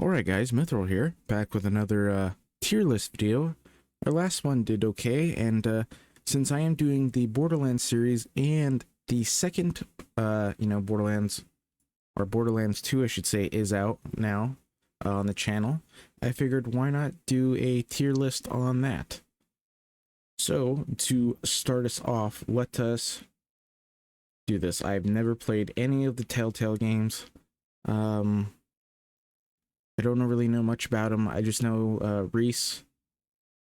Alright guys, Mithril here, back with another tier list video. Our last one did okay, and since I am doing the Borderlands series and the second, Borderlands, or Borderlands 2 I should say, is out now on the channel, I figured why not do a tier list on that. So, to start us off, let us do this. I've never played any of the Telltale games. I don't really know much about them. I just know Reese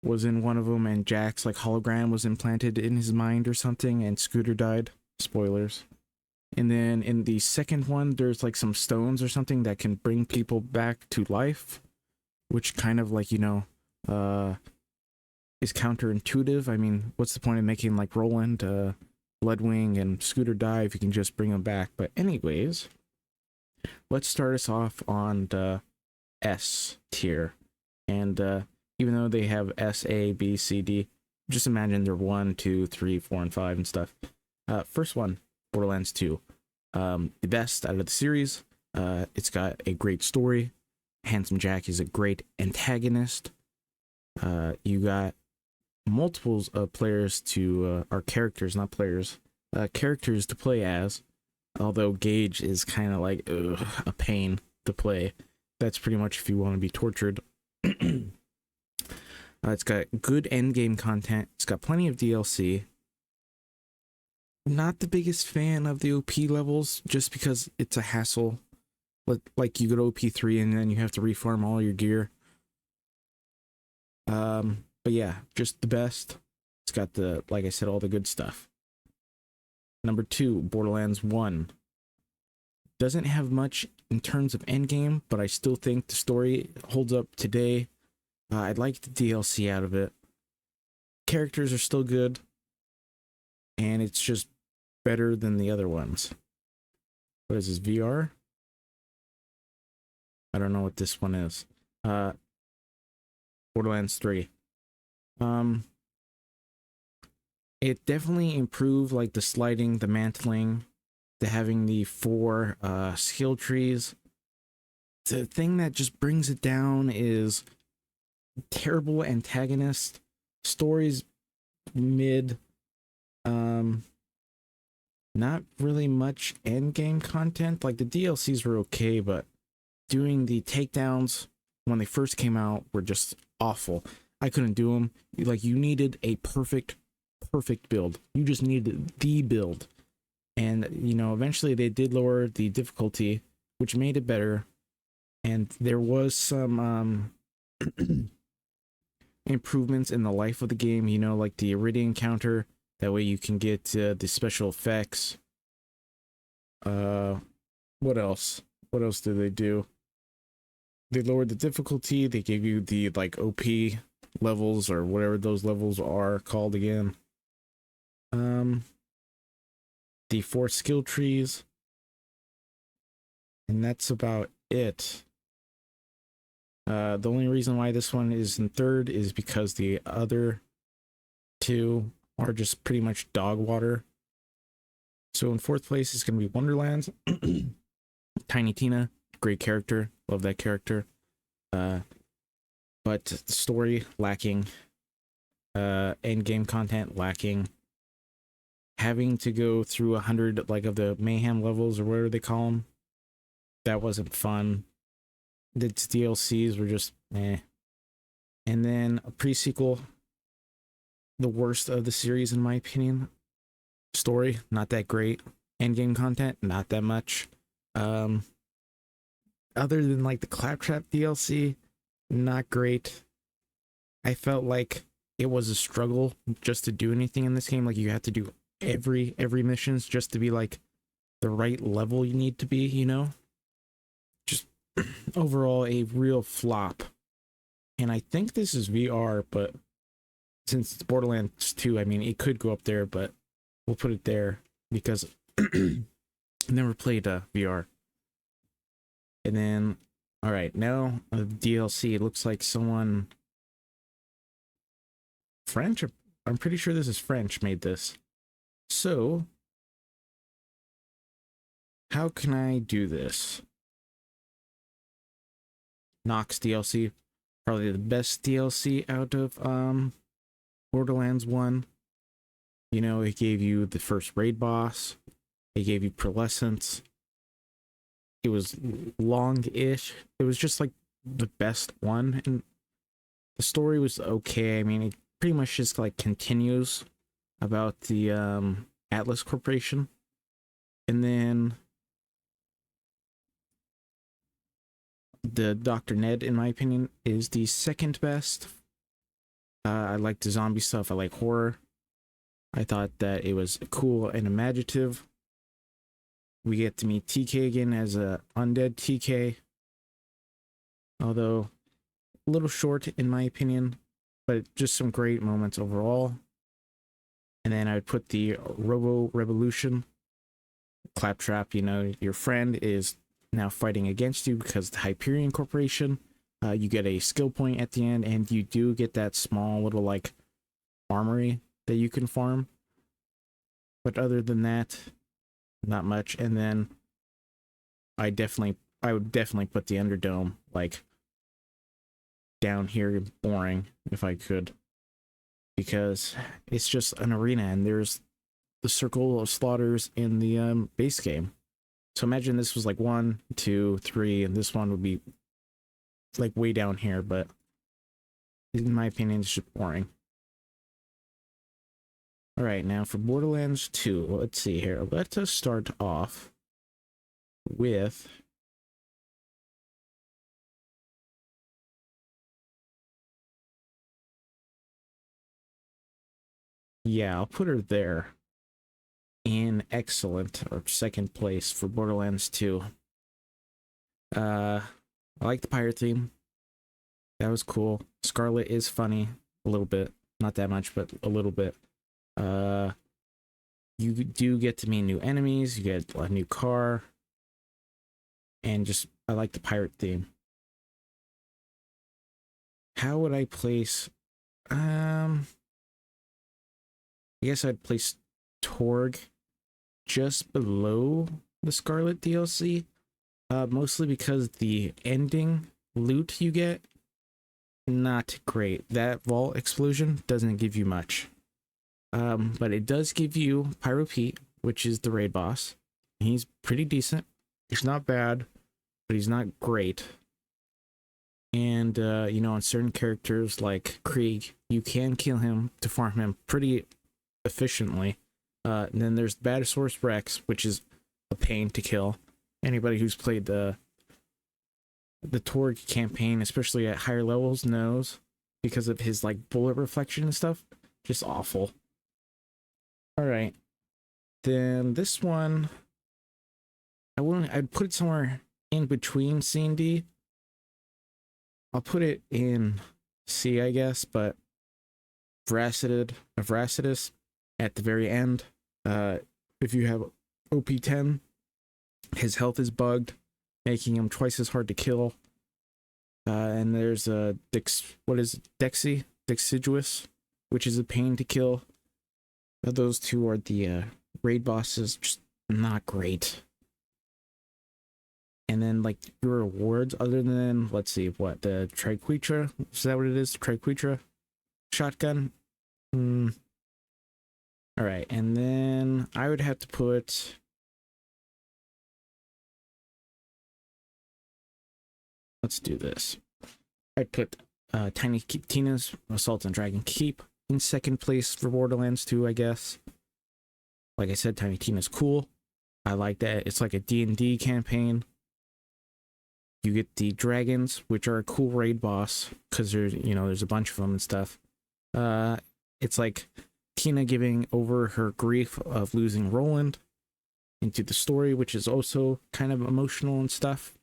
was in one of them, and Jack's like hologram was implanted in his mind or something, and Scooter died. Spoilers. And then in the second one, there's like some stones or something that can bring people back to life, which kind of like, is counterintuitive. I mean, what's the point of making like Roland, Bloodwing, and Scooter die if you can just bring them back? But anyways, let's start us off on the S tier. And even though they have S, A, B, C, D, just imagine they're 1, 2, 3, 4, and 5 and stuff. First one, Borderlands 2. The best out of the series. It's got a great story. Handsome Jack is a great antagonist. You got multiples of players to, or characters, not players, characters to play as. Although Gage is kind of like a pain to play. That's pretty much if you want to be tortured. It's got good endgame content. It's got plenty of DLC. Not the biggest fan of the OP levels, just because it's a hassle. Like you go to OP3 and then you have to reform all your gear. But yeah, just the best. It's got the, like I said, all the good stuff. Number 2, Borderlands 1. Doesn't have much in terms of endgame, but I still think the story holds up today. I like the DLC out of it. Characters are still good, and it's just better than the other ones. What is this, VR? I don't know what this one is. Borderlands 3. It definitely improved, like the sliding, the mantling, the having the 4 skill trees. The thing that just brings it down is terrible antagonist, stories mid, not really much end game content. Like the DLCs were okay, but doing the takedowns when they first came out were just awful. I couldn't do them. Like, you needed a perfect build. You just needed the build. And, eventually they did lower the difficulty, which made it better. And there was some improvements in the life of the game, like the Iridium counter. That way you can get the special effects. What else? What else did they do? They lowered the difficulty. They gave you the, like, OP levels, or whatever those levels are called again. The 4 skill trees, and that's about it. The only reason why this one is in third is because the other 2 are just pretty much dog water. So in 4th place is going to be Wonderlands. Tiny Tina, great character, love that character. But the story lacking, end game content lacking. Having to go through 100 like of the mayhem levels, or whatever they call them, that wasn't fun. The DLCs were just eh. And then a pre-sequel, the worst of the series in my opinion. Story, not that great. Endgame content, not that much. Other than like the Claptrap DLC, not great. I felt like it was a struggle just to do anything in this game. Like, you have to do every missions just to be like the right level you need to be, just overall a real flop. And I think this is VR, but since it's Borderlands 2, I mean, it could go up there, but we'll put it there because I never played VR. And then, all right, now DLC. It looks like someone French, I'm pretty sure this is French, made this. So, how can I do this? Nox DLC, probably the best DLC out of Borderlands 1. You know, it gave you the first raid boss, it gave you pearlescence. It was long-ish. It was just like the best one, and the story was okay. I mean, it pretty much just like continues about the Atlas Corporation. And then the Dr. Ned, in my opinion, is the second best. I like the zombie stuff. I like horror. I thought that it was cool and imaginative. We get to meet TK again as a undead TK, although a little short in my opinion, but just some great moments overall. And then I would put the Robo Revolution. Claptrap, you know, your friend is now fighting against you because the Hyperion Corporation. You get a skill point at the end, and you do get that small little like armory that you can farm. But other than that, not much. And then I would definitely put the Underdome like down here, boring if I could, because it's just an arena and there's the circle of slaughters in the base game. So imagine this was like 1, 2, 3, and this one would be like way down here, but in my opinion, it's just boring. All right, now for Borderlands 2, let's see here. Let us start off with yeah, I'll put her there in excellent or second place for Borderlands 2. I like the pirate theme. That was cool. Scarlet is funny a little bit, not that much, but a little bit. You do get to meet new enemies, you get a new car, and just I like the pirate theme. How would I place I guess I'd place Torg just below the Scarlet DLC, mostly because the ending loot you get, not great. That vault explosion doesn't give you much. But it does give you Pyro Pete, which is the raid boss. He's pretty decent. He's not bad, but he's not great. And, you know, on certain characters like Krieg, you can kill him to farm him pretty efficiently. And then there's Badasaurus Rex, which is a pain to kill. Anybody who's played the Torg campaign, especially at higher levels, knows, because of his like bullet reflection and stuff. Just awful. All right, then this one, I'd put it somewhere in between C and D. I'll put it in C, I guess, but Vracidus at the very end. If you have OP10, his health is bugged, making him twice as hard to kill. And there's Deciduous, which is a pain to kill. Those two are the raid bosses, just not great. And then like your rewards, other than, let's see, what, the Triquetra? Is that what it is? Triquetra shotgun? All right, and then I would have to put, let's do this. I'd put Tiny Tina's Assault on Dragon Keep in second place for Borderlands 2, I guess. Like I said, Tiny Tina's cool. I like that. It's like a D&D campaign. You get the dragons, which are a cool raid boss, because there's a bunch of them and stuff. It's like Tina giving over her grief of losing Roland into the story, which is also kind of emotional and stuff.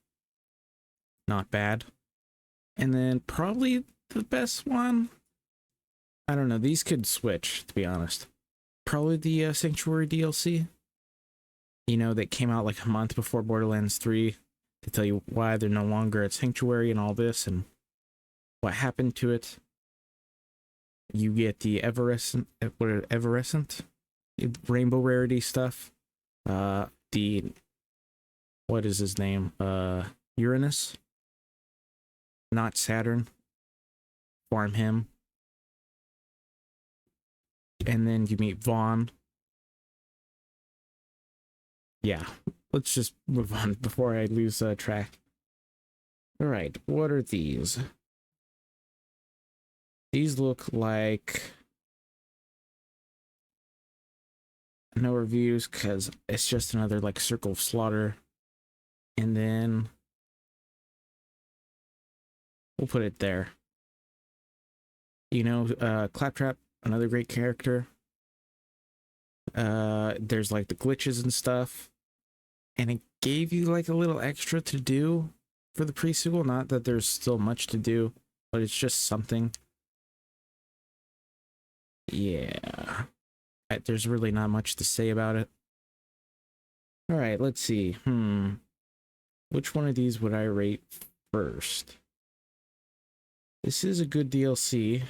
Not bad. And then probably the best one, I don't know, these could switch, to be honest. Probably the Sanctuary DLC. You know, that came out like a month before Borderlands 3 to tell you why they're no longer at Sanctuary and all this and what happened to it. You get the Everescent Rainbow Rarity stuff. What is his name? Uranus. not Saturn. Farm him. And then you meet Vaughn. Yeah, let's just move on before I lose track. All right, what are these? These look like no reviews because it's just another like Circle of Slaughter. And then we'll put it there. You know, Claptrap, another great character. There's like the glitches and stuff. And it gave you like a little extra to do for the pre-sequel. Not that there's still much to do, but it's just something. Yeah. There's really not much to say about it. All right, let's see. Which one of these would I rate first? This is a good DLC.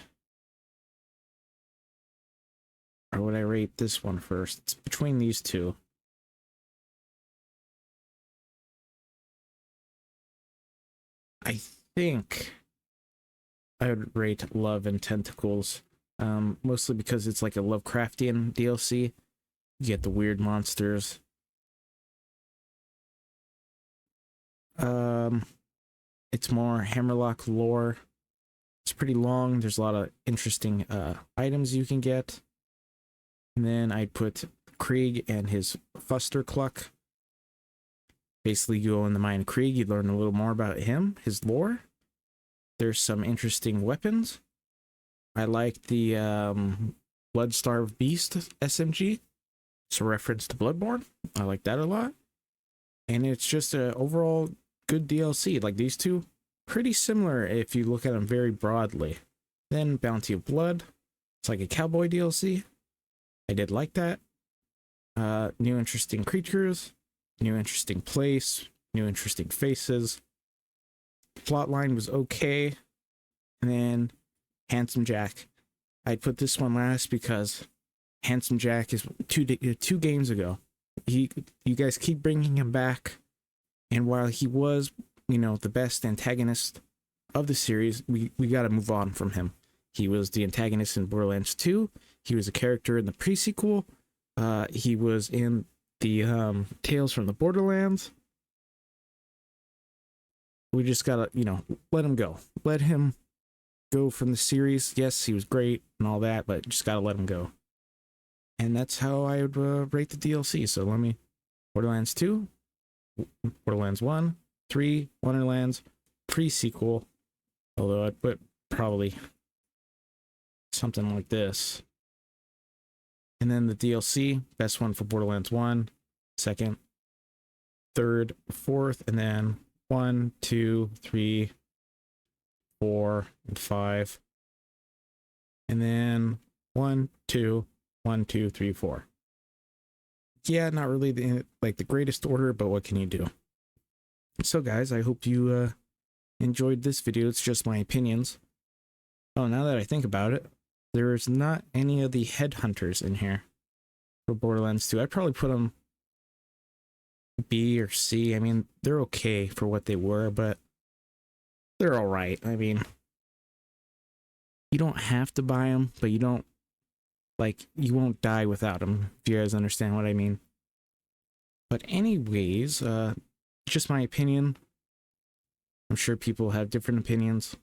Or would I rate this one first? It's between these two. I think I would rate Love and Tentacles. Mostly because it's like a Lovecraftian DLC. You get the weird monsters. It's more Hammerlock lore. It's pretty long. There's a lot of interesting items you can get. And then I'd put Krieg and his Fuster Cluck. Basically, you go in the mine of Krieg, you learn a little more about him, his lore. There's some interesting weapons. I like the Bloodstarved Beast SMG. It's a reference to Bloodborne. I like that a lot. And it's just a overall good DLC. Like these two, pretty similar if you look at them very broadly. Then Bounty of Blood. It's like a cowboy DLC. I did like that. New interesting creatures. New interesting place. New interesting faces. Plotline was okay. And then Handsome Jack. I'd put this one last because Handsome Jack is two games ago. You guys keep bringing him back, and while he was, you know, the best antagonist of the series, we got to move on from him. He was the antagonist in Borderlands 2. He was a character in the pre-sequel. He was in the Tales from the Borderlands. We just gotta, you know, let him go. Let him go from the series. Yes, he was great and all that, but just gotta let him go. And that's how I would rate the DLC. So let me... Borderlands 2, Borderlands 1, 3, Wonderlands, pre-sequel. Although I'd put probably something like this. And then the DLC, best one for Borderlands 1, second, third, fourth, and then 1, 2, 3, 4, and 5. And then 1, 2, 1, 2, 3, 4. Yeah, not really the greatest order, but what can you do? So guys, I hope you enjoyed this video. It's just my opinions. Oh, now that I think about it, there's not any of the headhunters in here for Borderlands 2. I'd probably put them B or C. I mean, they're okay for what they were, but they're all right. I mean, you don't have to buy them, but you don't, like, you won't die without them, if you guys understand what I mean. But anyways, just my opinion. I'm sure people have different opinions.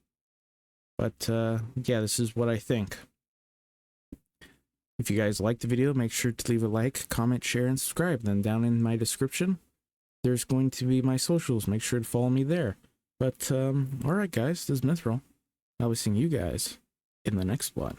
But, yeah, this is what I think. If you guys liked the video, make sure to leave a like, comment, share, and subscribe. Then down in my description, there's going to be my socials. Make sure to follow me there. But, alright guys, this is Mithril. I'll be seeing you guys in the next one.